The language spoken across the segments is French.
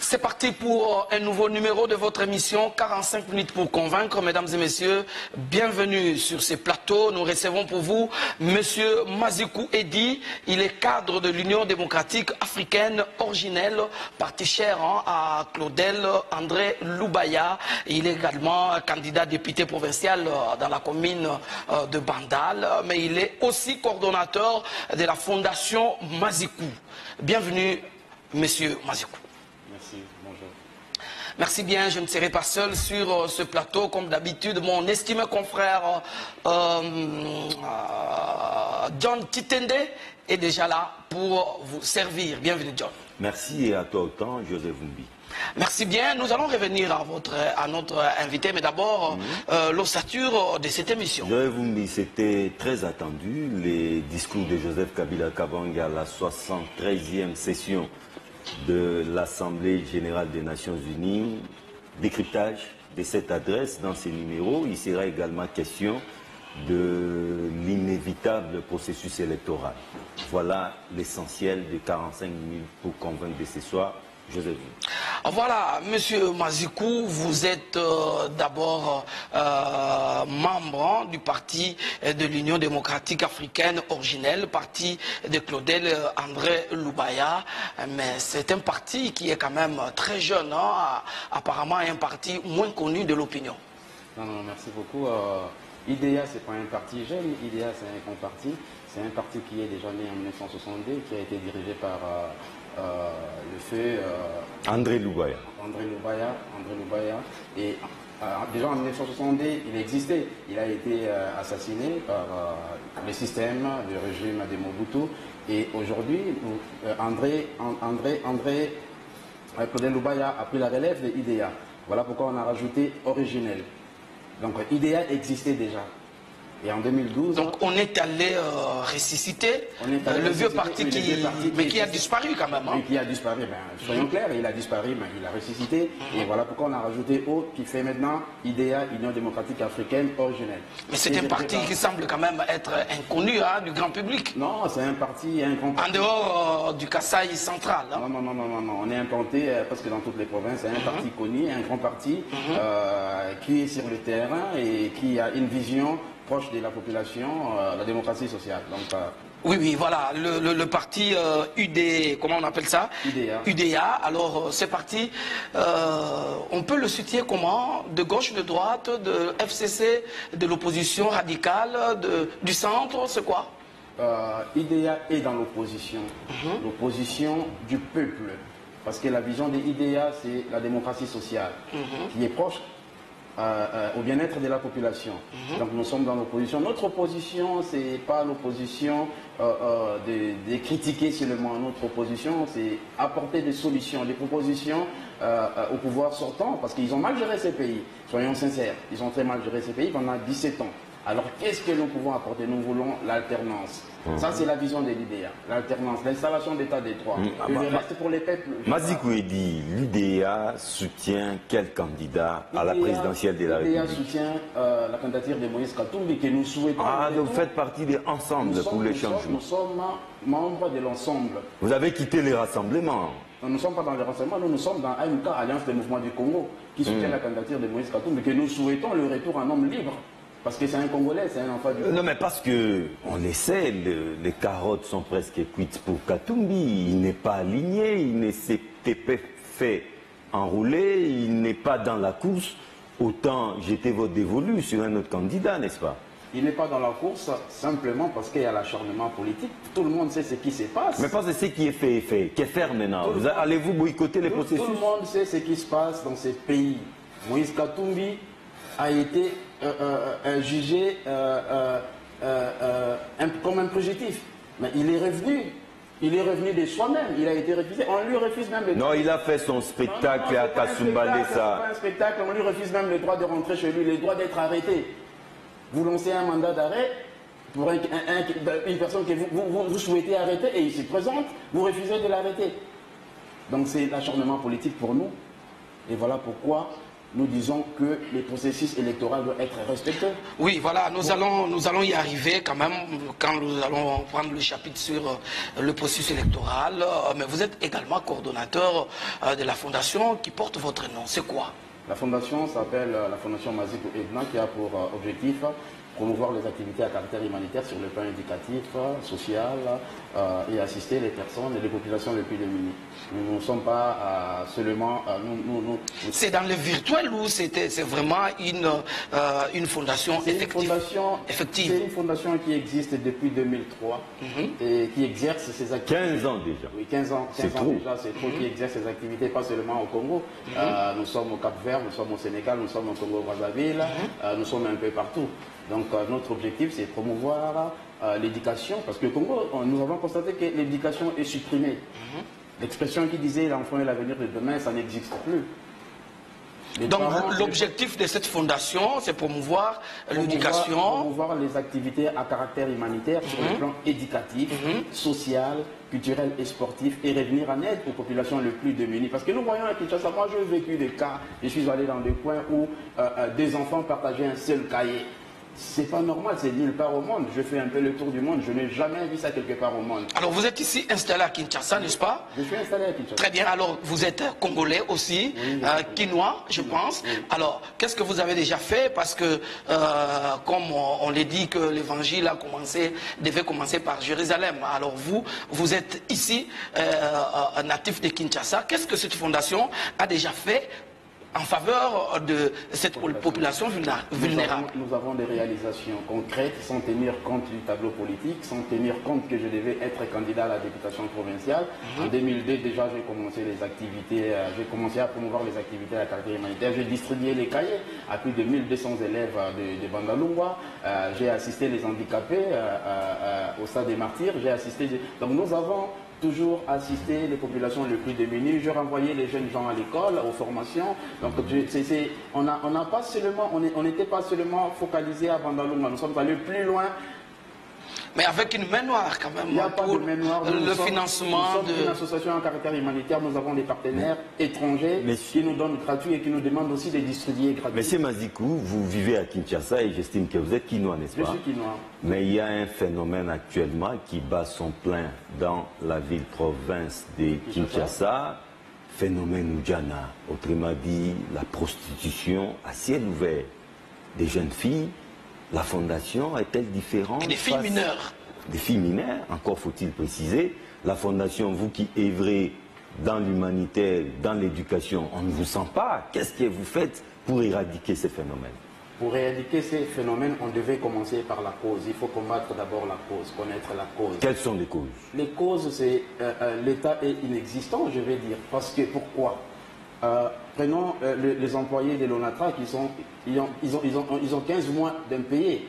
C'est parti pour un nouveau numéro de votre émission 45 minutes pour convaincre. Mesdames et messieurs, bienvenue sur ces plateaux. Nous recevons pour vous Monsieur Mazikou Edi. Il est cadre de l'Union démocratique africaine originelle, parti cher à Claudel André Loubaya. Il est également candidat député provincial dans la commune de Bandal, mais il est aussi coordonnateur de la fondation Mazikou. Bienvenue Monsieur Mazikou. Merci, bonjour. Merci bien, je ne serai pas seul sur ce plateau. Comme d'habitude, mon estimé confrère John Titende est déjà là pour vous servir. Bienvenue John. Merci et à toi autant, Joseph Vumbi. Merci bien, nous allons revenir à notre invité, mais d'abord l'ossature de cette émission. Joseph Vumbi, c'était très attendu, les discours de Joseph Kabila Kabanga à la 73e session de l'Assemblée générale des Nations Unies, décryptage de cette adresse dans ces numéros. Il sera également question de l'inévitable processus électoral. Voilà l'essentiel de 45 minutes pour convaincre de ce soir. Joseph. Voilà, Monsieur Mazikou, vous êtes d'abord membre du parti de l'Union démocratique africaine originelle, parti de Claudel André Loubaya, mais c'est un parti qui est quand même très jeune, apparemment un parti moins connu de l'opinion. Non, merci beaucoup. IDEA, c'est pas un parti jeune, IDEA, c'est un grand parti. C'est un parti qui est déjà né en 1962, qui a été dirigé par le feu André Loubaya. André Loubaya. Et déjà en 1962, il existait. Il a été assassiné par le système, le régime de Mobutu. Et aujourd'hui, Claudel Loubaya a pris la relève de IDEA. Voilà pourquoi on a rajouté originel. Donc IDEA existait déjà. Et en 2012... Donc on est allé ressusciter le vieux parti qui a disparu quand même. Oui, qui a disparu. Soyons clairs, il a disparu, mais il a ressuscité. Et voilà pourquoi on a rajouté autre qui fait maintenant IDEA, Union démocratique africaine originelle. Mais c'est un parti qui semble quand même être inconnu du grand public. Non, c'est un parti, un grand parti. En dehors du Kasaï central. Non, on est implanté presque dans toutes les provinces. C'est un parti connu, un grand parti qui est sur le terrain et qui a une vision proche de la population, la démocratie sociale. Donc, oui, voilà, le parti comment on appelle ça? UDA. Alors, ce parti, on peut le soutenir comment? De gauche, de droite, de FCC, de l'opposition radicale, du centre, c'est quoi? IDEA est dans l'opposition, l'opposition du peuple. Parce que la vision de IDEA, c'est la démocratie sociale, qui est proche au bien-être de la population. Donc nous sommes dans l'opposition. Notre opposition, ce n'est pas l'opposition de critiquer seulement. Notre opposition, c'est apporter des solutions, des propositions au pouvoir sortant, parce qu'ils ont mal géré ces pays. Soyons sincères, ils ont très mal géré ces pays pendant 17 ans. Alors qu'est-ce que nous pouvons apporter? Nous voulons l'alternance. Ça, c'est la vision de l'IDEA. L'alternance, l'installation d'état des droits. Le reste pour les peuples. Mazikou Edi, l'UDA soutient quel candidat à la présidentielle de la République? L'UDA soutient la candidature de Moïse Katumbi que nous souhaitons. Donc vous faites partie de Ensemble pour les changements. Nous sommes membres de l'Ensemble. Vous avez quitté les rassemblements. Nous ne sommes pas dans les rassemblements, nous sommes dans AMK, Alliance des mouvements du Congo, qui soutient la candidature de Moïse Katumbi, que nous souhaitons le retour en homme libre. Parce que c'est un Congolais, c'est un enfant du... Non, mais parce que, on essaie, les carottes sont presque cuites pour Katumbi. Il n'est pas aligné, il ne s'était pas fait enrouler, il n'est pas dans la course. Autant jeter votre dévolu sur un autre candidat, n'est-ce pas? Il n'est pas dans la course simplement parce qu'il y a l'acharnement politique. Tout le monde sait ce qui se passe. Mais parce que ce qui est fait est fait. Qu'est-ce faire maintenant? Allez-vous boycotter les processus? Tout le monde sait ce qui se passe dans ces pays. Moïse Katumbi a été jugé comme un fugitif. Mais il est revenu de soi-même, il a été refusé. On lui refuse même le droit. Non, il a fait son spectacle à Kasumbalé, ça. C'est pas un spectacle, on lui refuse même le droit de rentrer chez lui, le droit d'être arrêté. Vous lancez un mandat d'arrêt pour une personne que vous souhaitez arrêter et il se présente, vous refusez de l'arrêter. Donc c'est l'acharnement politique pour nous. Et voilà pourquoi nous disons que les processus électoraux doivent être respectés. Oui, voilà, nous allons y arriver quand même quand nous allons prendre le chapitre sur le processus électoral. Mais vous êtes également coordonnateur de la fondation qui porte votre nom. C'est quoi? La fondation s'appelle la Fondation Mazikou Edna, qui a pour objectif promouvoir les activités à caractère humanitaire sur le plan éducatif, social et assister les personnes et les populations les plus démunies. Nous ne sommes pas seulement... C'est dans le virtuel ou c'est vraiment une fondation effective? C'est une fondation qui existe depuis 2003 et qui exerce ses activités. 15 ans déjà. Oui, 15 ans déjà, c'est trop, qui exerce ses activités, pas seulement au Congo. Nous sommes au Cap-Vert, nous sommes au Sénégal, nous sommes au Congo-Brazzaville, nous sommes un peu partout. Donc notre objectif, c'est de promouvoir l'éducation, parce que au Congo, nous avons constaté que l'éducation est supprimée. L'expression qui disait l'enfant est l'avenir de demain, ça n'existe plus. Donc l'objectif de cette fondation, c'est promouvoir l'éducation. Promouvoir les activités à caractère humanitaire sur le plan éducatif, social, culturel et sportif, et revenir en aide aux populations les plus démunies. Parce que nous voyons à Kinshasa, moi j'ai vécu des cas, je suis allé dans des coins où des enfants partageaient un seul cahier. C'est pas normal, c'est nulle part au monde. Je fais un peu le tour du monde, je n'ai jamais vu ça quelque part au monde. Alors vous êtes ici installé à Kinshasa, n'est-ce pas? Je suis installé à Kinshasa. Très bien, alors vous êtes congolais aussi, oui, quinois, je pense. Oui. Alors, qu'est-ce que vous avez déjà fait? Parce que, comme on l'a dit que l'évangile devait commencer par Jérusalem. Alors vous êtes ici, natif de Kinshasa. Qu'est-ce que cette fondation a déjà fait en faveur de cette population vulnérable? Nous avons des réalisations concrètes sans tenir compte du tableau politique, sans tenir compte que je devais être candidat à la députation provinciale. En 2002, déjà, j'ai commencé les activités, j'ai commencé à promouvoir les activités à caractère humanitaire. J'ai distribué les cahiers à plus de 1200 élèves de Bandalungwa. J'ai assisté les handicapés au stade des martyrs. J'ai assisté... Donc nous avons toujours assister les populations les plus démunies. Je renvoyais les jeunes gens à l'école, aux formations. Donc on n'a pas seulement, on n'était pas seulement focalisé à Bandalungwa, nous sommes allés plus loin. Mais avec une main noire quand même. Il n'y a pas de main noire. Le financement de... une association à caractère humanitaire, nous avons des partenaires étrangers qui nous donnent gratuit et qui nous demandent aussi de distribuer gratuit. Monsieur Mazikou, vous vivez à Kinshasa et j'estime que vous êtes quinois, n'est-ce pas? Je suis quinois. Mais il y a un phénomène actuellement qui bat son plein dans la ville-province de Kinshasa, phénomène Oudjana, autrement dit la prostitution à ciel ouvert des jeunes filles. La fondation est-elle différente? Et des filles mineures. Des filles mineures, encore faut-il préciser. La fondation, vous qui œuvrez dans l'humanitaire, dans l'éducation, on ne vous sent pas. Qu'est-ce que vous faites pour éradiquer ces phénomènes? Pour éradiquer ces phénomènes, on devait commencer par la cause. Il faut combattre d'abord la cause, connaître la cause. Quelles sont les causes? Les causes, c'est l'État est inexistant, je vais dire. Parce que, pourquoi? Prenons les employés de l'ONATRA ils ont 15 mois d'impayés.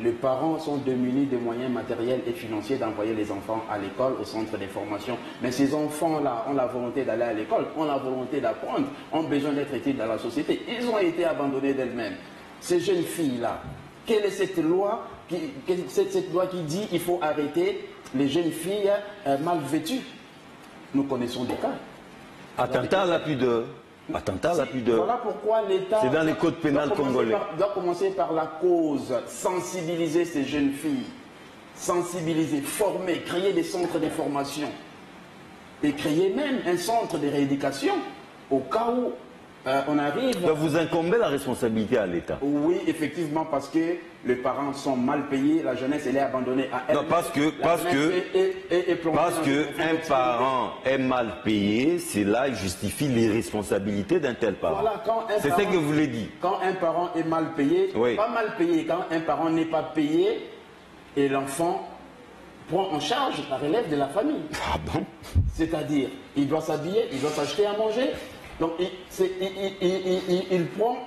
Les parents sont démunis des moyens matériels et financiers d'envoyer les enfants à l'école, au centre de formation. Mais ces enfants-là ont la volonté d'aller à l'école, ont la volonté d'apprendre, ont besoin d'être utiles dans la société. Ils ont été abandonnés d'elles-mêmes. Ces jeunes filles-là, quelle est cette loi qui dit qu'il faut arrêter les jeunes filles mal vêtues? Nous connaissons des cas. Attentat à la pudeur. Attentat à la pudeur. Voilà pourquoi l'État... C'est dans les codes pénals congolais. Doit commencer par la cause, sensibiliser ces jeunes filles, sensibiliser, former, créer des centres de formation et créer même un centre de rééducation au cas où on arrive... Donc vous incombez la responsabilité à l'État. Oui, effectivement, parce que les parents sont mal payés, la jeunesse elle est abandonnée à elle. Non, parce que un parent est mal payé, cela justifie l'irresponsabilité d'un tel parent. Voilà, c'est ce que vous voulez dire. Quand un parent est mal payé, oui. Pas mal payé, quand un parent n'est pas payé et l'enfant prend en charge la relève de la famille. Ah bon? C'est-à-dire, il doit s'habiller, il doit s'acheter à manger. Donc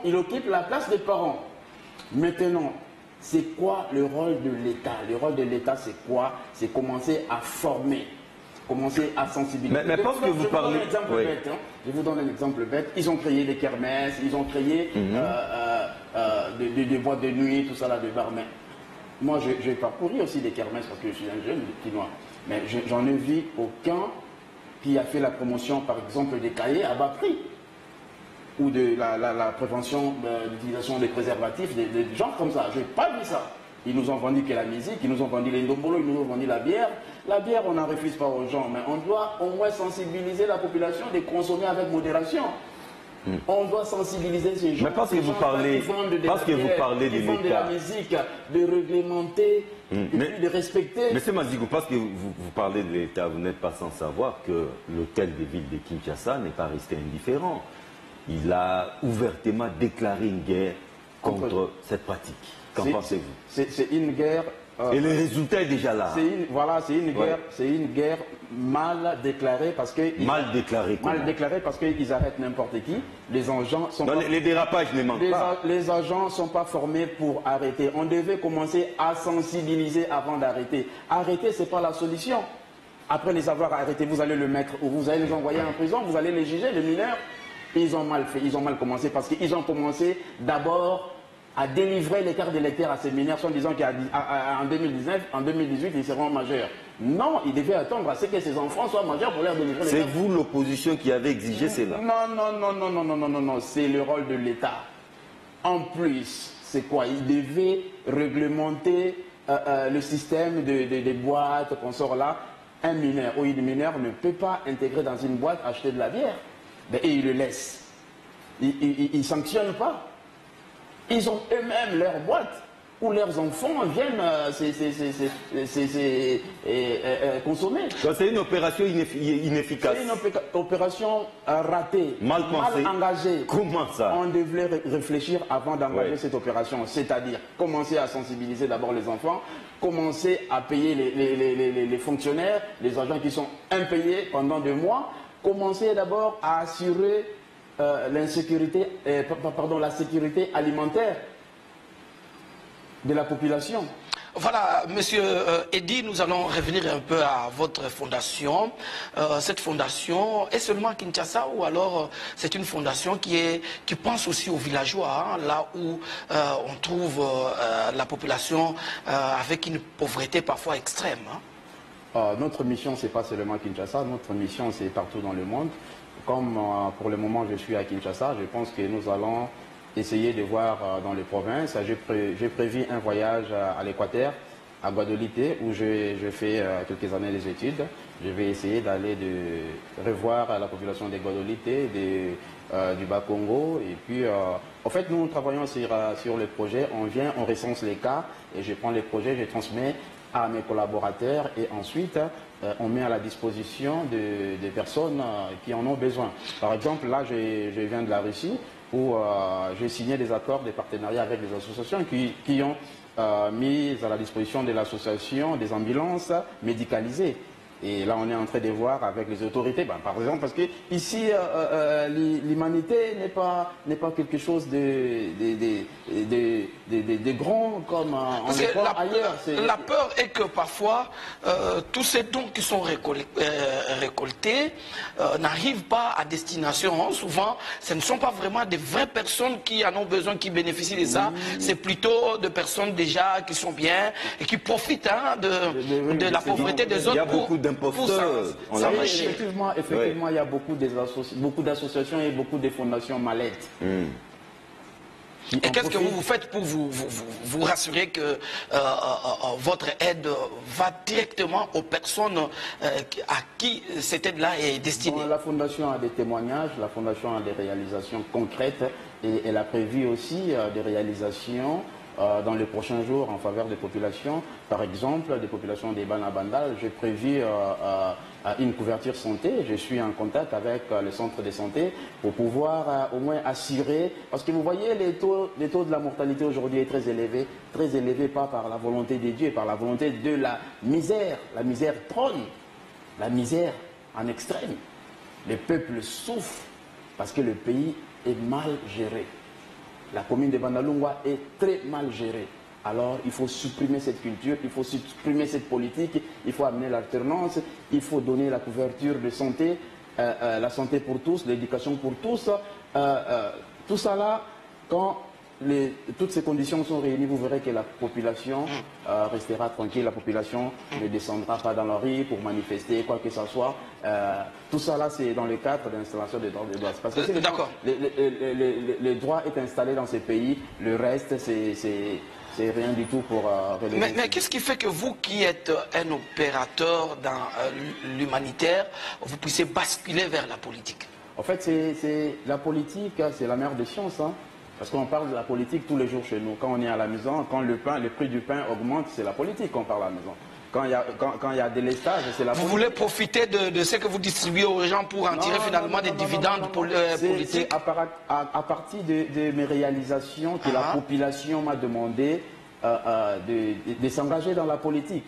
il occupe la place des parents. Maintenant, c'est quoi le rôle de l'État? Le rôle de l'État, c'est quoi? C'est commencer à former, commencer à sensibiliser. Mais parce que vous parlez... Je vous donne un exemple bête. Ils ont créé des kermesses, ils ont créé des boîtes de nuit, tout ça là, des barmets. Moi, j'ai parcouru aussi des kermesses parce que je suis un jeune quinois. Mais j'en ai vu aucun qui a fait la promotion, par exemple, des cahiers à bas prix. ou de la prévention de l'utilisation des préservatifs, des gens comme ça. Je n'ai pas vu ça. Ils nous ont vendu que la musique, ils nous ont vendu les ndombolo, ils nous ont vendu la bière. La bière, on n'en refuse pas aux gens, mais on doit au moins sensibiliser la population de consommer avec modération. On doit sensibiliser ces gens. Mais parce que vous parlez, de l'État, de la musique, de réglementer, de respecter. Monsieur Mazikou, parce que vous parlez de l'État, vous n'êtes pas sans savoir que l'hôtel de ville de Kinshasa n'est pas resté indifférent. Il a ouvertement déclaré une guerre contre cette pratique. Qu'en pensez-vous? C'est une guerre... et le résultat est déjà là. C'est une guerre mal déclarée parce que... Mal déclarée parce qu'ils arrêtent n'importe qui. Les agents sont les dérapages ne manquent pas. Les agents ne sont pas formés pour arrêter. On devait commencer à sensibiliser avant d'arrêter. Arrêter, ce n'est pas la solution. Après les avoir arrêtés, vous allez le mettre ou vous allez les envoyer en prison, vous allez les juger, les mineurs. Ils ont mal fait, ils ont mal commencé parce qu'ils ont commencé d'abord à délivrer les cartes d'électeurs à ces mineurs en disant qu'en 2019, en 2018, ils seront majeurs. Non, ils devaient attendre à ce que ces enfants soient majeurs pour leur délivrer les cartes. C'est vous l'opposition qui avez exigé cela? Non, c'est le rôle de l'État. En plus, c'est quoi? Ils devaient réglementer le système des boîtes qu'on sort là. Un mineur ou une mineure ne peut pas intégrer dans une boîte acheter de la bière. Et ils le laissent. Ils ne sanctionnent pas. Ils ont eux-mêmes leur boîte où leurs enfants viennent consommer. C'est une opération inefficace. C'est une opération ratée, mal engagée. Comment ça? On devrait réfléchir avant d'engager cette opération. C'est-à-dire commencer à sensibiliser d'abord les enfants, commencer à payer les fonctionnaires, les agents qui sont impayés pendant 2 mois, commencer d'abord à assurer la sécurité alimentaire de la population. Voilà, monsieur Eddy, nous allons revenir un peu à votre fondation. Cette fondation est seulement à Kinshasa ou alors c'est une fondation qui pense aussi aux villageois, hein, là où on trouve la population avec une pauvreté parfois extrême, hein. Notre mission, ce n'est pas seulement à Kinshasa, notre mission, c'est partout dans le monde. Comme pour le moment, je suis à Kinshasa, je pense que nous allons essayer de voir dans les provinces. J'ai prévu un voyage à l'Équateur, à Guadeloupe, où je fais quelques années des études. Je vais essayer d'aller revoir la population des Guadeloupe, du Bas-Congo. Et puis, en fait, nous travaillons sur le projet. On vient, on recense les cas, et je prends les projets, je transmets à mes collaborateurs et ensuite on met à la disposition des personnes qui en ont besoin. Par exemple, là je viens de la Russie où j'ai signé des accords de partenariat avec des associations qui ont mis à la disposition de l'association des ambulances médicalisées. Et là, on est en train de voir avec les autorités, par exemple, parce que ici, l'humanité n'est pas quelque chose de grand comme en Europe, ailleurs. La peur est que parfois, tous ces dons qui sont récoltés n'arrivent pas à destination. Souvent, ce ne sont pas vraiment des vraies personnes qui en ont besoin, qui bénéficient de ça. C'est plutôt des personnes déjà qui sont bien et qui profitent de la pauvreté des autres. D'imposteurs. Effectivement, il y a beaucoup d'associations et beaucoup de fondations mallettes. Et qu'est-ce que vous faites pour vous rassurer que votre aide va directement aux personnes à qui cette aide-là est destinée? La Fondation a des témoignages, la Fondation a des réalisations concrètes et elle a prévu aussi des réalisations dans les prochains jours en faveur des populations. Par exemple, des populations des Banabanda, j'ai prévu une couverture santé. Je suis en contact avec le centre de santé pour pouvoir au moins assurer, parce que vous voyez, les taux de la mortalité aujourd'hui est très élevé pas par la volonté de Dieu, par la volonté de la misère. La misère trône, la misère en extrême. Les peuples souffrent parce que le pays est mal géré. La commune de Bandalungwa est très mal gérée. Alors, il faut supprimer cette culture, il faut supprimer cette politique, il faut amener l'alternance, il faut donner la couverture de santé, la santé pour tous, l'éducation pour tous. Tout ça là, quand toutes ces conditions sont réunies, vous verrez que la population restera tranquille, la population ne descendra pas dans la rue pour manifester, quoi que ce soit. Tout ça là, c'est dans le cadre de l'installation des droits de base. Parce que si les droits est installé dans ces pays, le reste, c'est rien du tout pour relever. Mais qu'est-ce qui fait que vous qui êtes un opérateur dans l'humanitaire, vous puissiez basculer vers la politique? En fait, la politique, c'est la mère des sciences. Hein. Parce qu'on parle de la politique tous les jours chez nous. Quand on est à la maison, quand le prix du pain augmente, c'est la politique qu'on parle à la maison. Quand il y a des lestages, c'est la politique. Vous voulez profiter de ce que vous distribuez aux gens pour en tirer finalement des dividendes politiques? C'est à partir de mes réalisations que la population m'a demandé de s'engager dans la politique.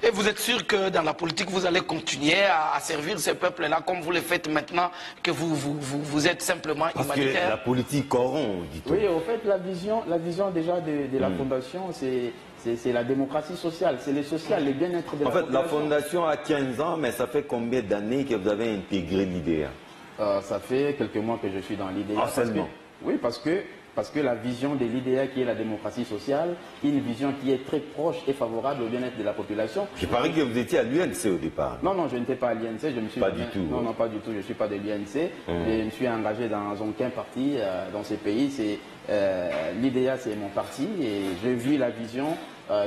Et vous êtes sûr que dans la politique, vous allez continuer à servir ces peuples-là comme vous le faites maintenant, que vous êtes simplement humanitaire? Parce que la politique corrompt, dit-on. Oui, au fait, la vision déjà de la Fondation, c'est la démocratie sociale, c'est le social, le bien-être de la population. En fait, la Fondation a 15 ans, mais ça fait combien d'années que vous avez intégré l'IDEA? Ça fait quelques mois que je suis dans l'IDEA. Ah, seulement? Oui, parce que la vision de l'IDEA qui est la démocratie sociale, une vision qui est très proche et favorable au bien-être de la population. Je parie que vous étiez à l'UNC au départ. Non, non, je n'étais pas à l'UNC. Pas du tout. Non, non, pas du tout. Je ne suis pas de l'UNC. Je me suis engagé dans aucun parti dans ces pays. L'IDEA, c'est mon parti et j'ai vu la vision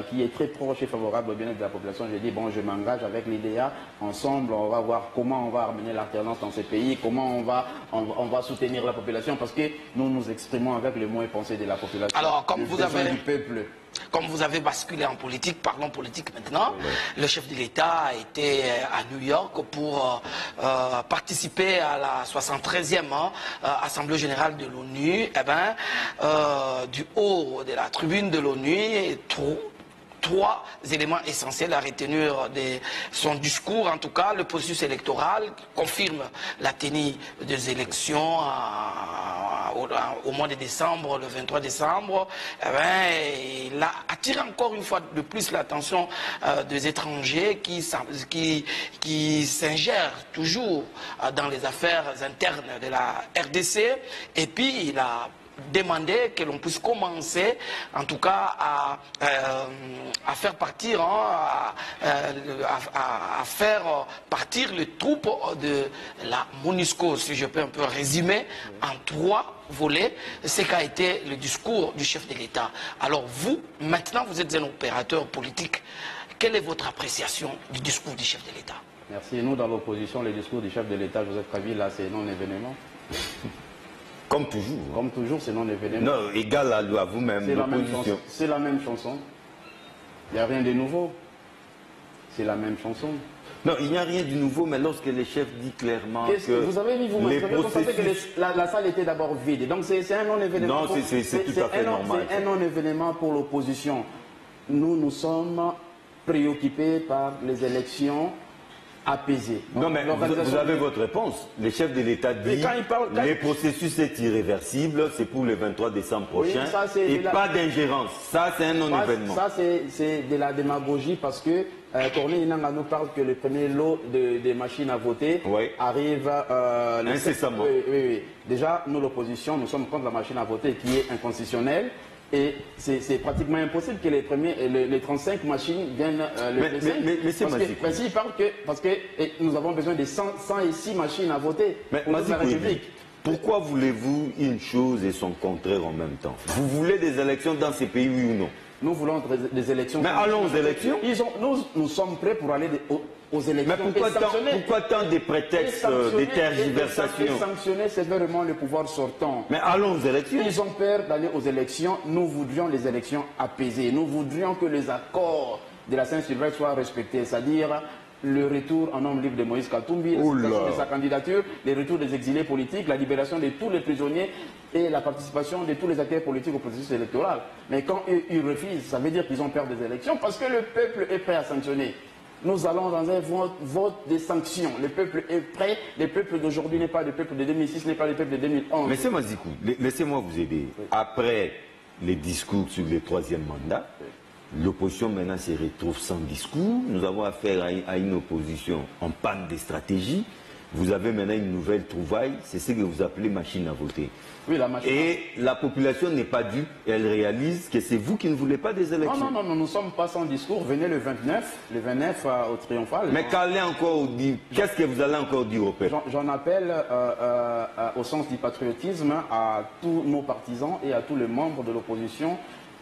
qui est très proche et favorable au bien-être de la population. J'ai dit, bon, je m'engage avec l'IDEA. Ensemble, on va voir comment on va amener l'alternance dans ces pays, comment on va soutenir la population, parce que nous nous exprimons avec le mot et pensée de la population. Alors, comme du peuple. Comme vous avez basculé en politique, parlons politique maintenant, le chef de l'État a été à New York pour participer à la 73e Assemblée Générale de l'ONU. Eh ben, du haut de la tribune de l'ONU, trois éléments essentiels à retenir de son discours, en tout cas le processus électoral confirme la tenue des élections au mois de décembre, le 23 décembre. Eh ben, il a attiré encore une fois de plus l'attention des étrangers qui s'ingèrent toujours dans les affaires internes de la RDC, et puis il a demander que l'on puisse commencer, en tout cas, à faire partir, à faire partir les troupes de la MONUSCO, si je peux un peu résumer, en 3 volets, ce qu'a été le discours du chef de l'État. Alors vous, maintenant, vous êtes un opérateur politique. Quelle est votre appréciation du discours du chef de l'État? Merci. Nous, dans l'opposition, le discours du chef de l'État, Joseph Kabila, c'est non-événement. Comme toujours. Comme toujours, c'est non-événement. Non, égal à vous-même, l'opposition. C'est la même chanson. Il n'y a rien de nouveau. C'est la même chanson. Non, il n'y a rien de nouveau, mais lorsque les chefs disent clairement que... Vous avez vu, vous avez constaté que la salle était d'abord vide. Donc c'est un non-événement. Non, c'est tout à fait normal. C'est un non-événement pour l'opposition. Nous sommes préoccupés par les élections apaisé. Non, mais vous avez votre réponse. Le chef de l'État dit que le processus est irréversible, c'est pour le 23 décembre prochain, oui, et pas d'ingérence. Ça, c'est un non-événement. Ça, c'est de la démagogie parce que Corneille Nangaa nous parle que le premier lot des machines à voter arrive incessamment. Oui. Déjà, nous, l'opposition, nous sommes contre la machine à voter qui est inconstitutionnelle. Et c'est pratiquement impossible que les 35 machines viennent le 5. Mais c'est magique. Parce que nous avons besoin de 106 machines à voter pour la République. Pourquoi voulez-vous une chose et son contraire en même temps? Vous voulez des élections dans ces pays, oui ou non? Nous voulons des élections. Mais allons aux élections. Nous sommes prêts pour aller aux élections. Mais pourquoi tant de prétextes, des tergiversations? Sanctionner sévèrement le pouvoir sortant. Mais allons aux élections. Ils ont peur d'aller aux élections. Nous voudrions les élections apaisées. Nous voudrions que les accords de la Saint-Sylvestre soient respectés, c'est-à-dire le retour en homme libre de Moïse Katumbi, l'acceptation de sa candidature, le retour des exilés politiques, la libération de tous les prisonniers et la participation de tous les acteurs politiques au processus électoral. Mais quand ils refusent, ça veut dire qu'ils ont peur des élections parce que le peuple est prêt à sanctionner. Nous allons dans un vote de sanctions. Le peuple est prêt. Le peuple d'aujourd'hui n'est pas le peuple de 2006, n'est pas le peuple de 2011. Mais c'est Mazikou, laissez-moi vous aider. Oui. Après les discours sur le 3e mandat, l'opposition maintenant se retrouve sans discours. Nous avons affaire à une opposition en panne de stratégie. vous avez maintenant une nouvelle trouvaille, c'est ce que vous appelez machine à voter. Oui, la machine. Et la population n'est pas dupe, elle réalise que c'est vous qui ne voulez pas des élections. Non, nous ne sommes pas sans discours. Venez le 29 au Triomphal. Mais qu'est-ce que vous allez encore dire au peuple? J'en appelle au sens du patriotisme à tous nos partisans et à tous les membres de l'opposition.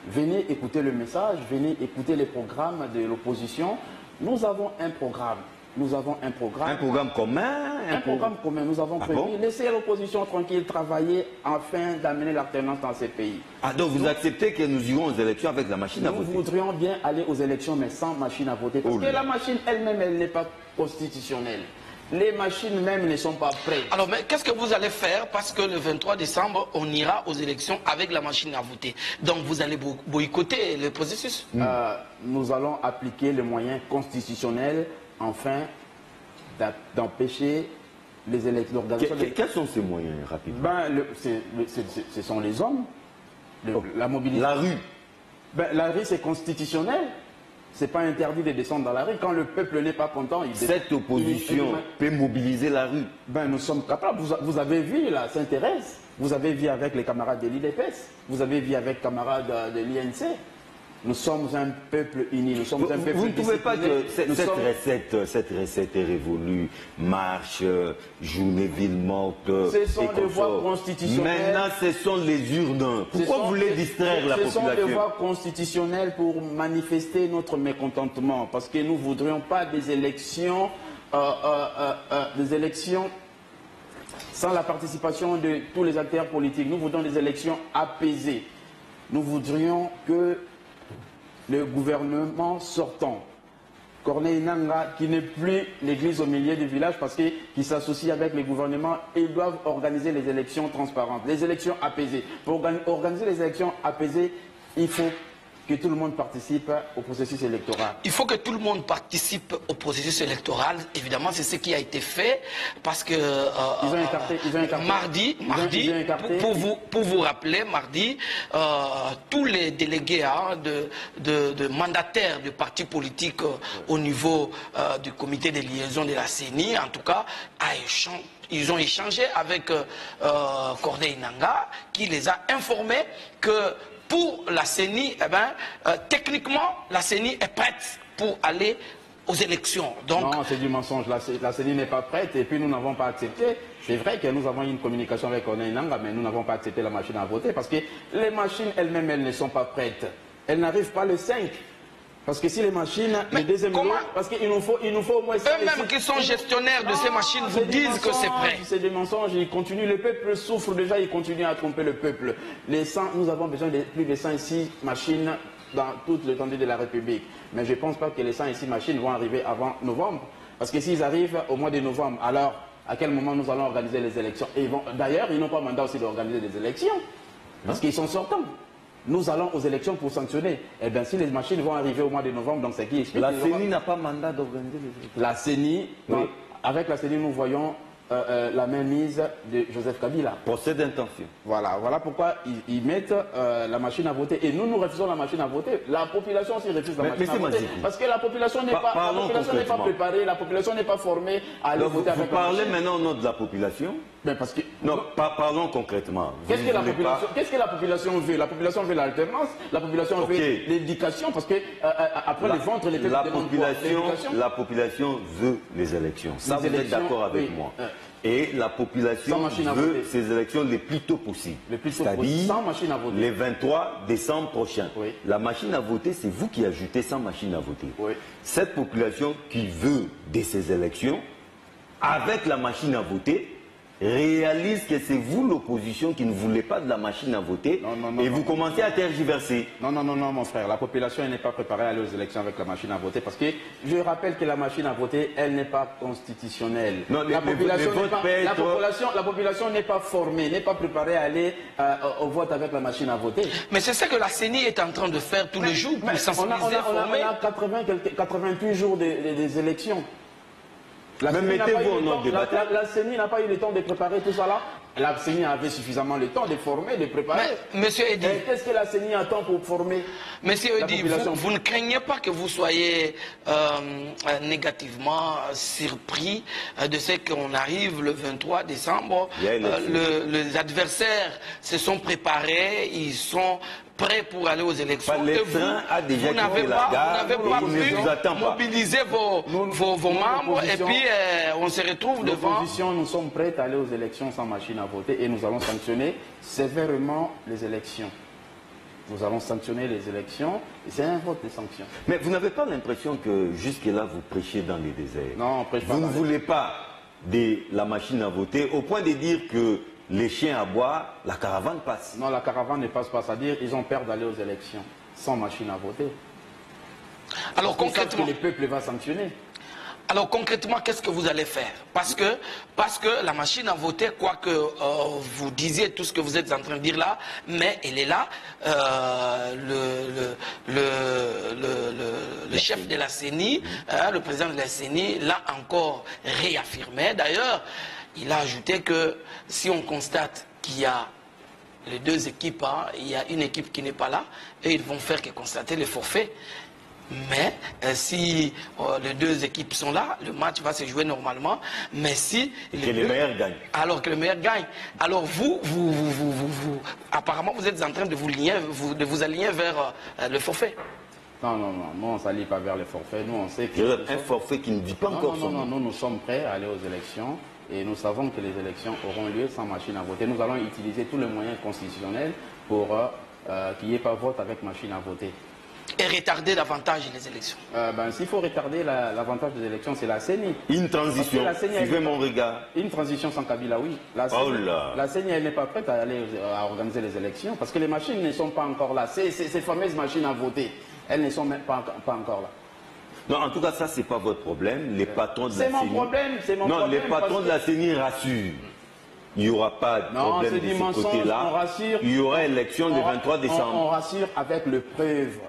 Venez écouter le message, venez écouter les programmes de l'opposition. Nous avons un programme. Nous avons un programme. Un programme commun. Un programme commun. Nous avons prévu. Bon? Laissez l'opposition tranquille travailler afin d'amener l'alternance dans ces pays. Ah, donc vous acceptez que nous irons aux élections avec la machine à voter? Nous voudrions bien aller aux élections, mais sans machine à voter. Parce que la machine elle-même, elle n'est pas constitutionnelle. Les machines même ne sont pas prêtes. Alors, mais qu'est-ce que vous allez faire? Parce que le 23 décembre, on ira aux élections avec la machine à voter. Donc, vous allez boycotter le processus? Nous allons appliquer les moyens constitutionnels afin d'empêcher les élections. Quels sont ces moyens, rapidement? Ce sont les hommes, la mobilisation. La rue. La rue, c'est constitutionnel. Ce n'est pas interdit de descendre dans la rue. Quand le peuple n'est pas content, cette opposition peut mobiliser la rue. Nous sommes capables. Vous avez vu la Sainte-Thérèse, vous avez vu avec les camarades de l'IDPS, vous avez vu avec les camarades de l'INC. Nous sommes un peuple uni, nous sommes un peuple Vous ne trouvez pas que cette recette est révolue? Marche, journée ville morte, ce sont des voies constitutionnelles. Maintenant, ce sont les urnes. Pourquoi vous voulez distraire la population? Ce sont des voies constitutionnelles pour manifester notre mécontentement. Parce que nous ne voudrions pas des élections sans la participation de tous les acteurs politiques. Nous voudrions des élections apaisées. Nous voudrions que le gouvernement sortant, Corneille Nangaa, qui n'est plus l'église au milieu du village parce qu'il s'associe avec les gouvernements, ils doivent organiser les élections transparentes, les élections apaisées. Pour organiser les élections apaisées, il faut que tout le monde participe au processus électoral. Il faut que tout le monde participe au processus électoral. Évidemment, c'est ce qui a été fait parce que ils ont écarté. Mardi, pour vous rappeler, mardi, tous les délégués de mandataires de partis politiques au niveau du comité de liaison de la CENI, en tout cas, ils ont échangé avec Corneille Nangaa, qui les a informés que pour la CENI, techniquement, la CENI est prête pour aller aux élections. Donc... Non, c'est du mensonge. La CENI n'est pas prête et puis nous n'avons pas accepté. C'est vrai que nous avons eu une communication avec Corneille Nangaa, mais nous n'avons pas accepté la machine à voter parce que les machines elles-mêmes, elles ne sont pas prêtes. Elles n'arrivent pas le 5. Parce que si les machines, le deuxième lot, parce qu'il nous faut au moins... Eux-mêmes qui sont gestionnaires de ces machines vous disent que c'est prêt. C'est des mensonges, ils continuent. Le peuple souffre déjà, ils continuent à tromper le peuple. Nous avons besoin de plus de 106 machines dans toute l'étendue de la République. Mais je ne pense pas que les 106 machines vont arriver avant novembre. Parce que s'ils arrivent au mois de novembre, alors à quel moment nous allons organiser les élections? D'ailleurs, ils n'ont pas mandat aussi d'organiser des élections. Parce qu'ils sont sortants. Nous allons aux élections pour sanctionner. Eh bien, si les machines vont arriver au mois de novembre, donc c'est qui explique... La CENI n'a pas mandat d'organiser les élections. La CENI, oui. Avec la CENI, nous voyons la mainmise de Joseph Kabila. Procès d'intention. Voilà pourquoi ils mettent la machine à voter. Et nous refusons la machine à voter. La population aussi refuse la machine à voter. Parce que la population n'est pas préparée, la population n'est pas formée à aller voter avec la machine. Vous parlez maintenant au nom de la population? Mais parce que... Non, parlons concrètement. Qu'est-ce que la population veut? La population veut l'alternance, la population veut l'éducation, parce que après les ventres, les peuples demandent quoi? La population veut les élections. Ça, vous êtes d'accord avec moi? Et la population veut ces élections le plus tôt possible. C'est-à-dire sans machine à voter. Le 23 décembre prochain. Oui. La machine à voter, c'est vous qui ajoutez sans machine à voter. Oui. Cette population qui veut de ces élections, avec la machine à voter, réalise que c'est vous l'opposition qui ne voulez pas de la machine à voter et vous commencez à tergiverser. Non, mon frère. La population n'est pas préparée à aller aux élections avec la machine à voter parce que je rappelle que la machine à voter, elle n'est pas constitutionnelle. Non, la population n'est pas formée, n'est pas préparée à aller au vote avec la machine à voter. Mais c'est ça que la CENI est en train de faire tous les jours pour sensibiliser, former. On a 88 jours des élections. Mettez-vous au nom de la CENI n'a pas eu le temps de préparer tout ça là. La CENI avait suffisamment le temps de former, de préparer. Mais, monsieur Eddy, qu'est-ce que la CENI attend pour former? Monsieur Eddy, vous ne craignez pas que vous soyez négativement surpris de ce qu'on arrive le 23 décembre. Les adversaires se sont préparés, ils sont prêts pour aller aux élections. Vous n'avez pas pu mobiliser vos membres et puis on se retrouve devant... L'opposition, nous sommes prêts à aller aux élections sans machine à voter et nous allons sanctionner sévèrement les élections. Nous allons sanctionner les élections et c'est un vote de sanction. Mais vous n'avez pas l'impression que jusque-là vous prêchez dans les déserts? Non, on prêche pas. Vous ne voulez pas de la machine à voter au point de dire que les chiens aboient, la caravane passe. Non, la caravane ne passe pas, c'est-à-dire qu'ils ont peur d'aller aux élections sans machine à voter. Alors concrètement, que le peuple va sanctionner. Alors concrètement, qu'est-ce que vous allez faire? Parce que la machine à voter, quoi que vous disiez tout ce que vous êtes en train de dire là, mais elle est là. Le chef de la CENI, le président de la CENI, l'a encore réaffirmé. D'ailleurs, il a ajouté que si on constate qu'il y a les deux équipes, il y a une équipe qui n'est pas là, et ils vont faire que constater le forfait. Mais si les deux équipes sont là, le match va se jouer normalement. Mais si le meilleur gagne. Alors que le meilleur gagne. Alors vous apparemment, vous êtes en train de vous aligner vers le forfait. Non, nous on ne s'allie pas vers le forfait. Nous on sait que un forfait qui ne dit pas encore son nom. Nous sommes prêts à aller aux élections et nous savons que les élections auront lieu sans machine à voter. Nous allons utiliser tous les moyens constitutionnels pour qu'il n'y ait pas vote avec machine à voter. Et retarder davantage les élections. S'il faut retarder l'avantage des élections, c'est la CENI. Une transition, suivez mon regard. Une transition sans Kabila, oui. La CENI, elle n'est pas prête à aller à organiser les élections parce que les machines ne sont pas encore là. Ces fameuses machines à voter, elles ne sont même pas encore là. Non, en tout cas, ça, ce n'est pas votre problème. Les patrons de la CENI... C'est mon problème, c'est mon problème. Non, les patrons de la CENI rassurent. Il n'y aura pas de problème de ce côté-là. Il y aura élection le 23 décembre. On rassure avec le preuve.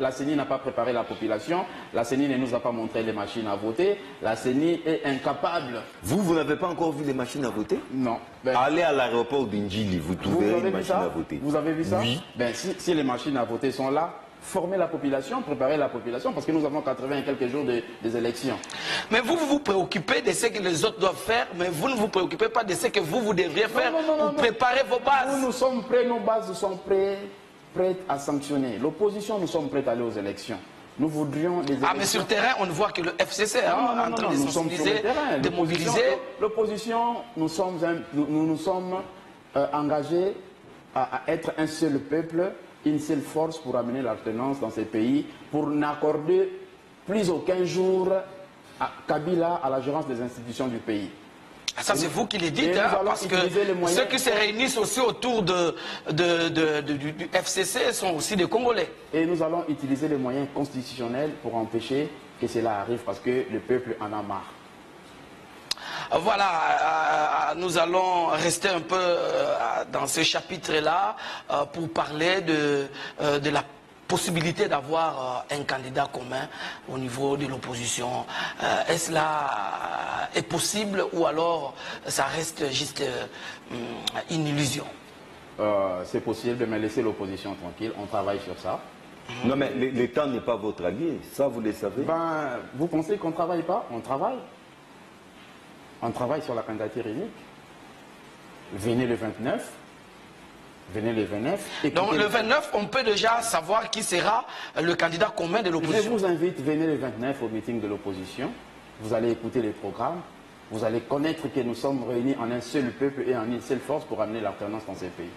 La CENI n'a pas préparé la population. La CENI ne nous a pas montré les machines à voter. La CENI est incapable. Vous n'avez pas encore vu les machines à voter? Non. Allez à l'aéroport d'Indjili, vous trouverez une machine à voter. Vous avez vu ça? Oui. Si les machines à voter sont là, former la population, préparer la population, parce que nous avons 80 et quelques jours des élections. Mais vous vous préoccupez de ce que les autres doivent faire, mais vous ne vous préoccupez pas de ce que vous devriez faire pour préparer vos bases. Nous sommes prêts, nos bases sont prêtes à sanctionner. L'opposition, nous sommes prêts à aller aux élections. Nous voudrions des élections. Mais sur le terrain, on ne voit que le FCC en train de sensibiliser, de mobiliser. L'opposition, nous nous sommes engagés à être un seul peuple, une seule force pour amener l'alternance dans ces pays, pour n'accorder plus aucun jour à Kabila à la gérance des institutions du pays. Ça, c'est vous qui le dites, parce que ceux qui se réunissent aussi autour du FCC sont aussi des Congolais. Et nous allons utiliser les moyens constitutionnels pour empêcher que cela arrive, parce que le peuple en a marre. Voilà, nous allons rester un peu dans ce chapitre-là pour parler de la possibilité d'avoir un candidat commun au niveau de l'opposition. Est-ce là est possible ou alors ça reste juste une illusion? C'est possible, mais laissez l'opposition tranquille, on travaille sur ça. Non mais l'État n'est pas votre allié, ça vous le savez. Vous pensez qu'on ne travaille pas? On travaille. On travaille sur la candidature unique. Venez le 29. Venez le 29. Donc le 29, on peut déjà savoir qui sera le candidat commun de l'opposition. Je vous invite, venez le 29 au meeting de l'opposition. Vous allez écouter les programmes. Vous allez connaître que nous sommes réunis en un seul peuple et en une seule force pour amener l'alternance dans ces pays.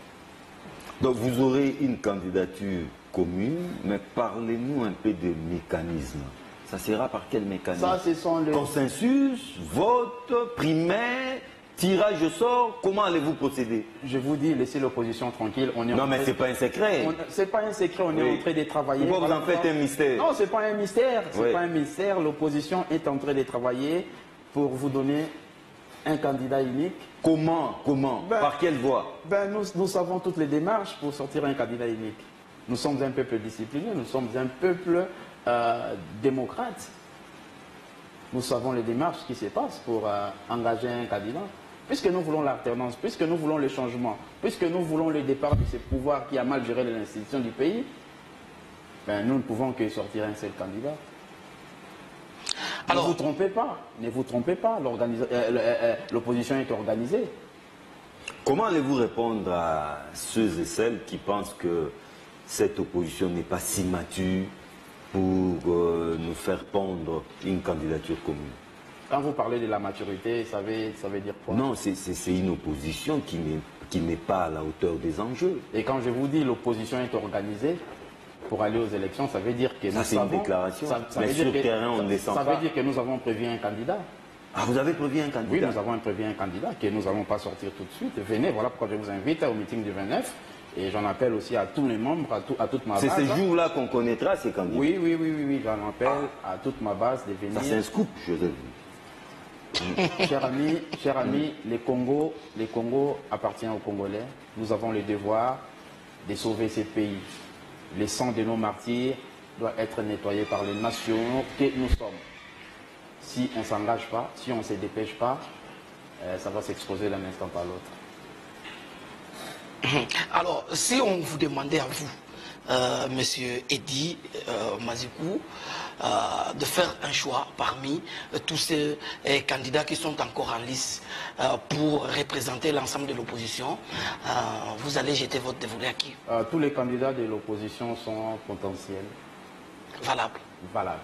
Donc vous aurez une candidature commune, mais parlez-nous un peu de mécanisme. Ça sera par quel mécanisme? Ça, ce sont les... Consensus, vote, primaire, tirage au sort, comment allez-vous procéder? Je vous dis, laissez l'opposition tranquille. Non, mais ce n'est pas un secret. Ce n'est pas un secret, on est en train de travailler. Pourquoi vous en faites un mystère? Non, ce n'est pas un mystère. C'est pas un mystère. L'opposition est en train de travailler pour vous donner un candidat unique. Comment? Par quelle voie? Nous savons toutes les démarches pour sortir un candidat unique. Nous sommes un peuple discipliné, nous sommes un peuple démocrate. Nous savons les démarches qui se passent pour engager un candidat. puisque nous voulons l'alternance, puisque nous voulons le changement, puisque nous voulons le départ de ce pouvoir qui a mal géré les institutions du pays, ben, nous ne pouvons que sortir un seul candidat. Alors, ne vous trompez pas, l'opposition est organisée. Comment allez-vous répondre à ceux et celles qui pensent que cette opposition n'est pas si mature pour nous faire pondre une candidature commune? Quand vous parlez de la maturité, ça veut dire quoi? Non, c'est une opposition qui n'est pas à la hauteur des enjeux. Et quand je vous dis l'opposition est organisée pour aller aux élections, ça veut dire que nous c'est une déclaration. Mais sur le terrain, on ne descend pas. Ça veut dire que nous avons prévu un candidat. Ah, vous avez prévu un candidat? Oui, nous avons prévu un candidat que nous n'allons pas sortir tout de suite. Venez, voilà pourquoi je vous invite au meeting du 29. Et j'en appelle aussi à tous les membres, à toute ma base. C'est ce jour-là qu'on connaîtra ces candidats? Oui, j'en appelle à toute ma base de venir. Ça, c'est un scoop, Joseph. Chers amis, les Congo appartient aux Congolais. Nous avons le devoir de sauver ces pays. Le sang de nos martyrs doit être nettoyé par les nations que nous sommes. Si on ne s'engage pas, si on ne se dépêche pas, ça va s'exposer d'un instant à l'autre. Alors, si on vous demandait à vous, Monsieur Eddy Mazikou, de faire un choix parmi tous ces candidats qui sont encore en lice pour représenter l'ensemble de l'opposition, vous allez jeter votre dévolu à qui? Tous les candidats de l'opposition sont potentiels. Valables. Valables.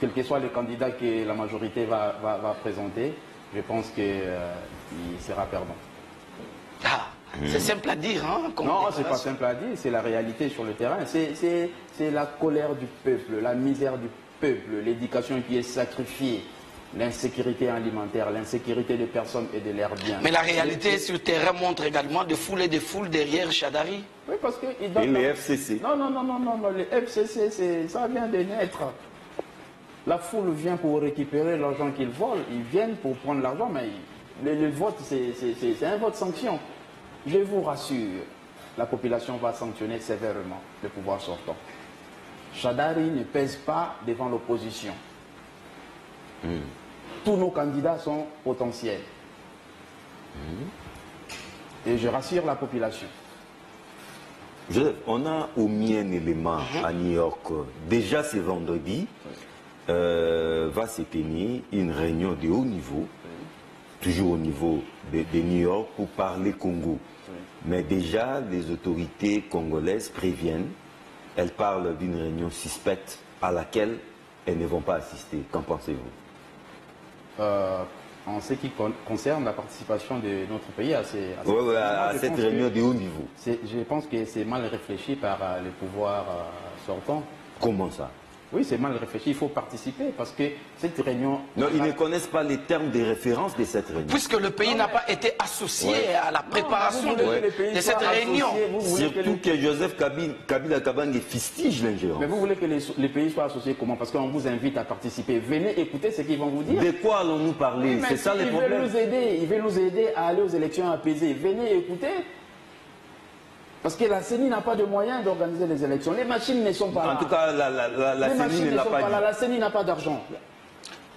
Quel que soit le candidat que la majorité va présenter, je pense qu'il sera perdant. Ah, c'est simple à dire, hein? Non, c'est pas simple à dire, c'est la réalité sur le terrain. C'est la colère du peuple, la misère du peuple, l'éducation qui est sacrifiée, l'insécurité alimentaire, l'insécurité des personnes et de leurs biens. Mais la réalité sur le terrain montre également de foules et de foules derrière Chadari. Oui, parce que... Et les FCC. Non, les FCC, ça vient de naître. La foule vient pour récupérer l'argent qu'ils volent, ils viennent pour prendre l'argent, mais le vote, c'est un vote sanction. Je vous rassure, la population va sanctionner sévèrement le pouvoir sortant. Chadari ne pèse pas devant l'opposition. Tous nos candidats sont potentiels. Et je rassure la population. On a omis un élément à New York. Déjà ce vendredi, va se tenir une réunion de haut niveau, toujours au niveau de New York, pour parler Congo. Mais déjà, les autorités congolaises préviennent, elles parlent d'une réunion suspecte à laquelle elles ne vont pas assister. Qu'en pensez-vous? En ce qui concerne la participation de notre pays à cette réunion de haut niveau. Je pense que c'est mal réfléchi par le pouvoir sortant. Comment ça? Oui, c'est mal réfléchi, il faut participer parce que cette réunion... Non, ils ne connaissent pas les termes de référence de cette réunion. Puisque le pays n'a pas été associé à la préparation de cette réunion. Surtout que Joseph Kabila Kabange fustige l'ingérence. Mais vous voulez que les pays soient associés comment? Parce qu'on vous invite à participer. Venez écouter ce qu'ils vont vous dire. De quoi allons-nous parler? C'est ça le problème. Ils veulent nous aider à aller aux élections apaisées. Venez écouter. Parce que la CENI n'a pas de moyens d'organiser les élections. Les machines ne sont pas là. En tout cas, la CENI ne l'a pas dit. La CENI n'a pas d'argent.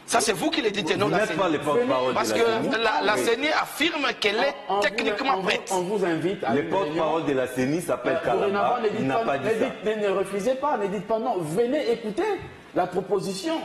Ça, c'est vous qui le dites, non, la CENI. Pas les porte-parole parce que la CENI affirme qu'elle est techniquement prête. On vous invite à... Le porte-parole de la CENI s'appelle Kalamba. Il n'a pas dit ça. Ne refusez pas, ne dites pas non. Venez écouter la proposition.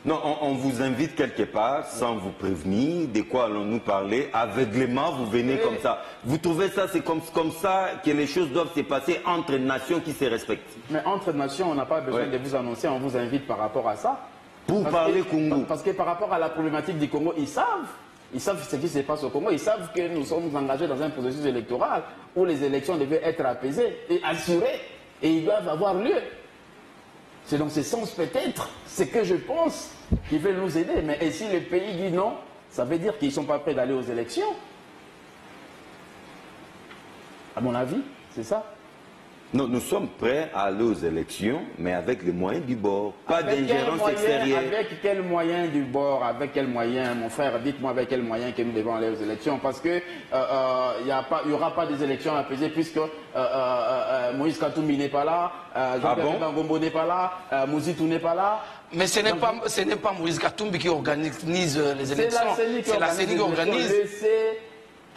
Non, on vous invite quelque part sans vous prévenir. De quoi allons-nous parler? Aveuglément, vous venez comme ça. Vous trouvez ça, c'est comme ça que les choses doivent se passer entre nations qui se respectent? Mais entre nations, on n'a pas besoin de vous annoncer. On vous invite par rapport à ça. Pour parler Congo. Parce que par rapport à la problématique du Congo, ils savent ce qui se passe au Congo. Ils savent que nous sommes engagés dans un processus électoral où les élections devaient être apaisées et assurées. Et ils doivent avoir lieu. C'est dans ce sens peut-être, c'est que je pense qu'ils veulent nous aider. Mais et si le pays dit non, ça veut dire qu'ils ne sont pas prêts d'aller aux élections. À mon avis, c'est ça. Non, nous sommes prêts à aller aux élections, mais avec les moyens du bord, pas d'ingérence extérieure. Avec quels moyens du bord, avec quels moyens, mon frère, dites-moi avec quels moyens que nous devons aller aux élections, parce que il n'y aura pas des élections apaisées puisque Moïse Katumbi n'est pas là, Jean-Pierre Bangombo n'est pas là, Mouzitou n'est pas là. Mais ce n'est pas Moïse Katumbi qui organise les élections, c'est la CENI qui organise.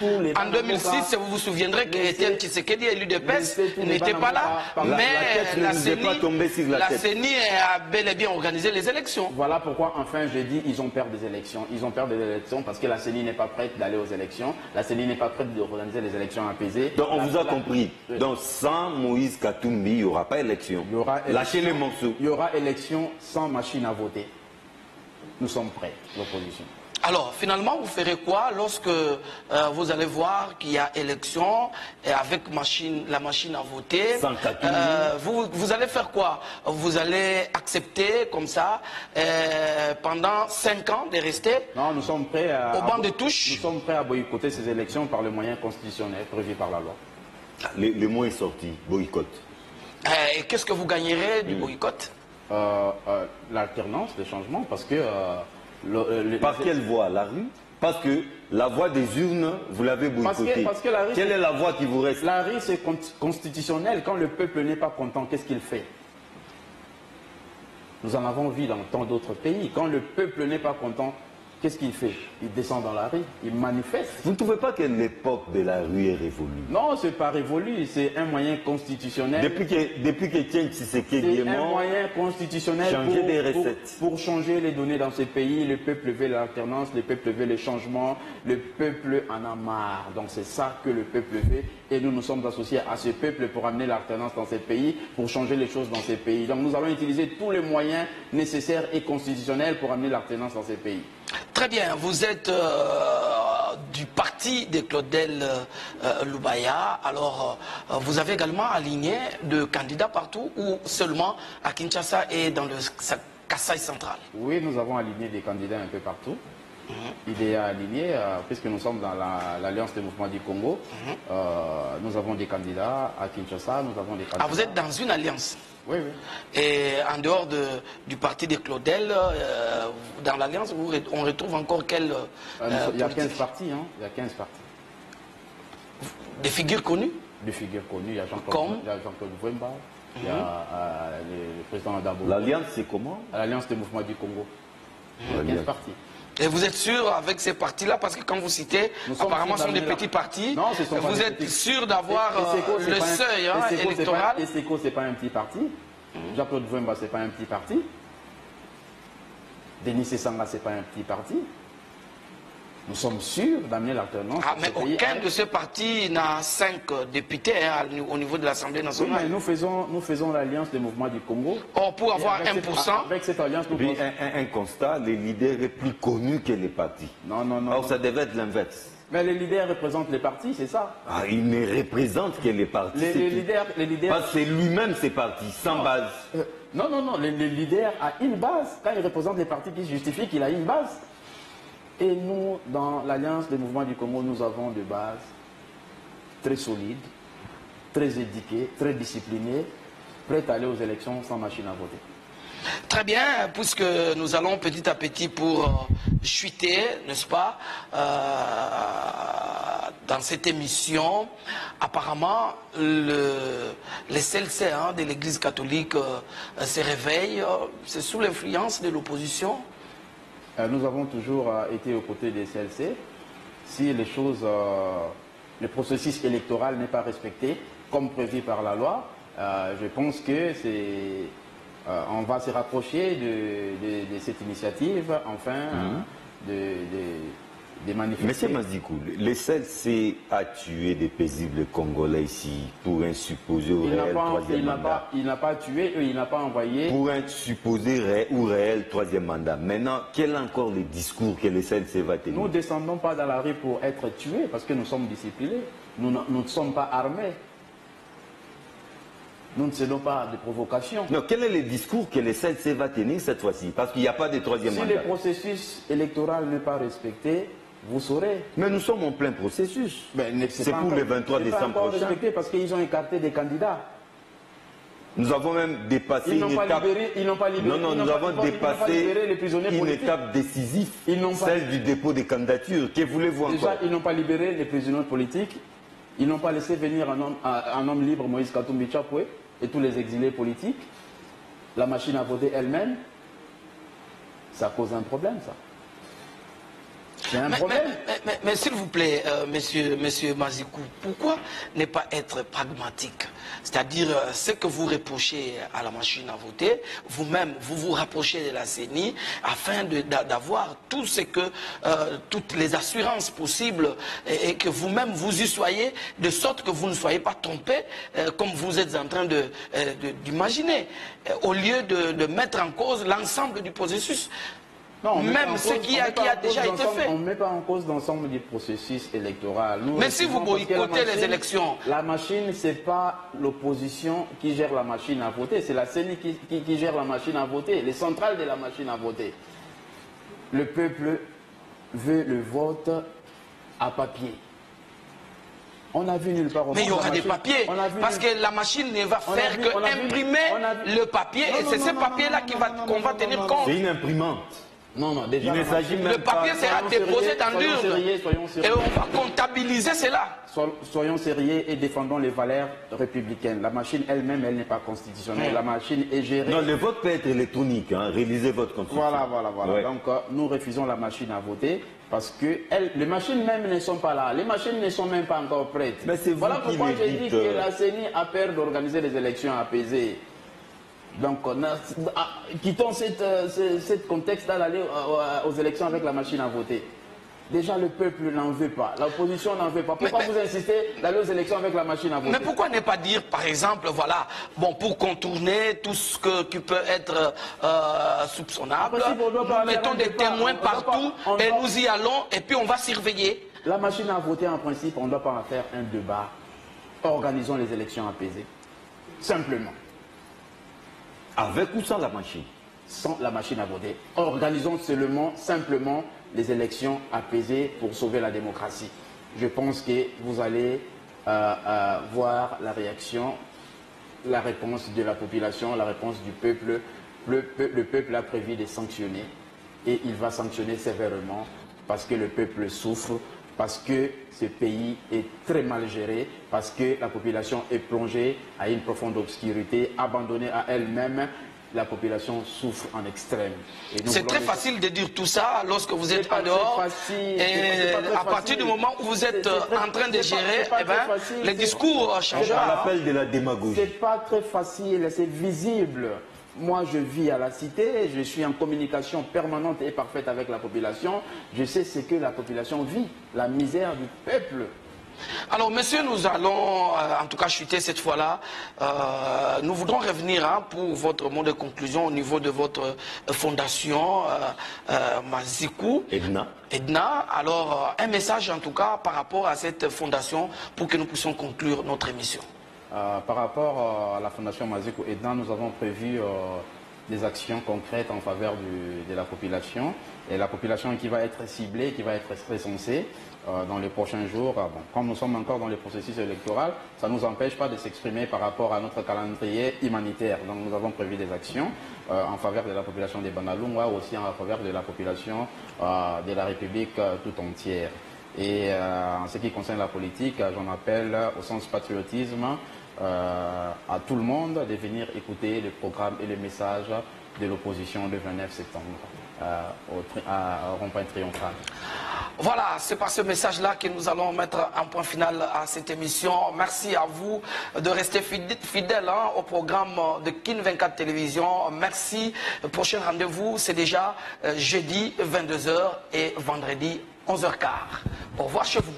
En 2006, vous vous souviendrez qu'Étienne Tshisekedi, élu de PES, n'était pas là, mais la CENI a bel et bien organisé les élections. Voilà pourquoi, enfin, j'ai dit ils ont peur des élections. Ils ont peur des élections parce que la CENI n'est pas prête d'aller aux élections. La CENI n'est pas prête d'organiser les élections apaisées. Donc, on vous a compris. Donc, sans Moïse Katumbi, il n'y aura pas élection. Lâchez les morceaux. Il y aura élection sans machine à voter. Nous sommes prêts, l'opposition. Alors, finalement, vous ferez quoi lorsque vous allez voir qu'il y a élection et avec la machine à voter? Sans Katumbi. Vous allez faire quoi? Vous allez accepter comme ça pendant 5 ans de rester? Non, nous sommes prêts au banc de touche. Nous sommes prêts à boycotter ces élections par le moyen constitutionnel prévu par la loi. Le mot est sorti, boycott. Et qu'est-ce que vous gagnerez du boycott? L'alternance, le changement, parce que... Par quelle voie? La rue? Parce que la voie des urnes, vous l'avez boycottée. Quelle est la voie qui vous reste? La rue, c'est constitutionnel. Quand le peuple n'est pas content, qu'est-ce qu'il fait? Nous en avons vu dans tant d'autres pays. Quand le peuple n'est pas content, qu'est-ce qu'il fait? Il descend dans la rue, il manifeste. Vous ne trouvez pas que l'époque de la rue est révolue? Non, ce n'est pas révolu, c'est un moyen constitutionnel. Depuis que Etienne Tshisekedi est mort, c'est un moyen constitutionnel pour changer les données dans ce pays. Le peuple veut l'alternance, le peuple veut le changement, le peuple en a marre. Donc c'est ça que le peuple veut et nous nous sommes associés à ce peuple pour amener l'alternance dans ces pays, pour changer les choses dans ces pays. Donc nous allons utiliser tous les moyens nécessaires et constitutionnels pour amener l'alternance dans ces pays. Très bien, vous êtes du parti de Claudel Loubaya. Alors, vous avez également aligné de candidats partout ou seulement à Kinshasa et dans le Kasaï central? Oui, nous avons aligné des candidats un peu partout. IDEA aligné, puisque nous sommes dans l'Alliance des mouvements du Congo. Nous avons des candidats à Kinshasa, nous avons des candidats... Ah, vous êtes dans une alliance? Oui, oui. Et en dehors du parti de Claudel, dans l'Alliance, on retrouve encore quel... il y a 15 partis, hein. Il y a 15 partis. Des figures connues? Des figures connues, il y a Jean-Claude Vwemba, il y a le président Adabo. L'Alliance, c'est comment? L'Alliance des mouvements du Congo. Il y a 15 partis. Et vous êtes sûr avec ces partis-là, parce que quand vous citez, apparemment ce sont des petits partis, non, vous êtes sûr d'avoir le seuil électoral? ESECO, ce n'est pas un petit parti. Jean-Claude Vwemba, ce n'est pas un petit parti. Denis Sessanga, ce n'est pas un petit parti. Nous sommes sûrs d'amener l'alternance. Ah, mais aucun de ces partis n'a 5 députés au niveau de l'Assemblée nationale. Oui, mais nous faisons l'Alliance des mouvements du Congo. Or, pour avoir 1%... Avec cette alliance, nous pensons... un constat, les leaders est plus connu que les partis. Non, non, non. Or, ça devait être l'inverse. Mais les leaders représentent les partis, c'est ça? Ah, ils ne représentent que les partis. Les leaders... Parce que c'est lui-même ces partis, sans base. Non, non, non. Les leaders a une base. Quand il représente les partis qui justifient qu'il a une base. Et nous, dans l'Alliance des mouvements du Congo, nous avons des bases très solides, très éduquées, très disciplinées, prêtes à aller aux élections sans machine à voter. Très bien, puisque nous allons petit à petit pour chuter, n'est-ce pas, dans cette émission. Apparemment, les CLC de l'Église catholique se réveillent. C'est sous l'influence de l'opposition? Nous avons toujours été aux côtés des CLC. Si les choses, le processus électoral n'est pas respecté comme prévu par la loi, je pense que on va se rapprocher de cette initiative, enfin, des manifestations. Monsieur Mazikou, le CLC a tué des paisibles Congolais ici pour un supposé ou réel troisième mandat. Il n'a pas tué, il n'a pas envoyé. Pour un supposé ou réel troisième mandat. Maintenant, quel est encore le discours que le CLC va tenir? Nous ne descendons pas dans la rue pour être tués parce que nous sommes disciplinés. Nous ne sommes pas armés. Nous ne cédons pas de provocation. Non, quel est le discours que le CLC va tenir cette fois-ci? Parce qu'il n'y a pas de troisième mandat. Si le processus électoral n'est pas respecté, vous saurez. Mais nous sommes en plein processus. C'est pour le 23 décembre prochain. Respecté parce qu'ils ont écarté des candidats. Nous avons même dépassé Ils n'ont une pas étape. libéré, ils n'ont pas libéré. Non, nous avons dépassé les prisonniers une politiques. étape décisive, celle du dépôt des candidatures. Que voulez-vous encore? Déjà, ils n'ont pas libéré les prisonniers politiques. Ils n'ont pas laissé venir un homme libre, Moïse Katumbi Chapwe, et tous les exilés politiques. La machine à voter elle-même, ça cause un problème, ça. C'est un problème. Mais s'il vous plaît, monsieur Mazikou, pourquoi ne pas être pragmatique? C'est-à-dire, ce que vous reprochez à la machine à voter, vous-même, vous vous rapprochez de la CENI afin d'avoir tout ce que, toutes les assurances possibles et que vous-même vous y soyez, de sorte que vous ne soyez pas trompé, comme vous êtes en train d'imaginer, au lieu de mettre en cause l'ensemble du processus. Non, même ce qui a déjà été fait. On ne met pas en cause l'ensemble du processus électoral. Mais si vous boycottez les élections... La machine, ce n'est pas l'opposition qui gère la machine à voter, c'est la CENI qui gère la machine à voter, les centrales de la machine à voter. Le peuple veut le vote à papier. On a vu nulle part. Mais il y aura des papiers, parce que la machine ne va faire qu'imprimer le papier, et c'est ce papier-là qu'on va tenir compte. C'est une imprimante. Non, non, déjà, il ne s'agit même le papier pas... sera déposé dans l'urne et on va comptabiliser cela. Soyons sérieux et défendons les valeurs républicaines. La machine elle-même, elle n'est pas constitutionnelle. La machine est gérée... Non, le vote peut être électronique, hein. Réalisez votre constitution. Voilà. Ouais. Donc, nous refusons la machine à voter parce que les machines même ne sont pas là. Les machines ne sont même pas encore prêtes. Mais c'est voilà pourquoi j'ai dit que la CENI a peur d'organiser des élections apaisées. Donc, quittons ce contexte-là d'aller aux élections avec la machine à voter. Déjà, le peuple n'en veut pas. L'opposition n'en veut pas. Pourquoi vous insistez d'aller aux élections avec la machine à voter? Mais pourquoi ne pas dire, par exemple, voilà, bon, pour contourner tout ce qui peut être soupçonnable, nous mettons des témoins partout et nous y allons et puis on va surveiller. La machine à voter, en principe, on ne doit pas en faire un débat. Organisons les élections apaisées. Simplement. Avec ou sans la machine? Sans la machine à voter. Organisons simplement les élections apaisées pour sauver la démocratie. Je pense que vous allez voir la réaction, la réponse de la population, la réponse du peuple. Le peuple a prévu de sanctionner et il va sanctionner sévèrement parce que le peuple souffre, parce que ce pays est très mal géré, parce que la population est plongée à une profonde obscurité, abandonnée à elle-même. La population souffre en extrême. C'est très facile de dire tout ça lorsque vous êtes en dehors. Et à partir du moment où vous êtes en train de gérer, le discours changera. On l'appelle de la démagogie. C'est pas très facile, c'est visible. Moi, je vis à la cité, je suis en communication permanente et parfaite avec la population. Je sais ce que la population vit, la misère du peuple. Alors, monsieur, nous allons, en tout cas, chuter cette fois-là. Nous voudrons revenir pour votre mot de conclusion au niveau de votre fondation, Mazikou. Edna. Alors, un message, en tout cas, par rapport à cette fondation pour que nous puissions conclure notre émission. Par rapport à la fondation Mazikou Edna, nous avons prévu des actions concrètes en faveur de la population. Et la population qui va être ciblée, qui va être recensée dans les prochains jours. Bon, comme nous sommes encore dans le processus électoral, ça ne nous empêche pas de s'exprimer par rapport à notre calendrier humanitaire. Donc nous avons prévu des actions en faveur de la population des Banalungwa, aussi en faveur de la population de la République tout entière. Et en ce qui concerne la politique, j'en appelle au sens patriotisme à tout le monde de venir écouter le programme et le message de l'opposition le 29 septembre au rond-point triomphal. Voilà, c'est par ce message-là que nous allons mettre un point final à cette émission. Merci à vous de rester fidèles au programme de Kin 24 Télévision. Merci. Le prochain rendez-vous, c'est déjà jeudi 22h et vendredi 11h15. Au revoir chez vous.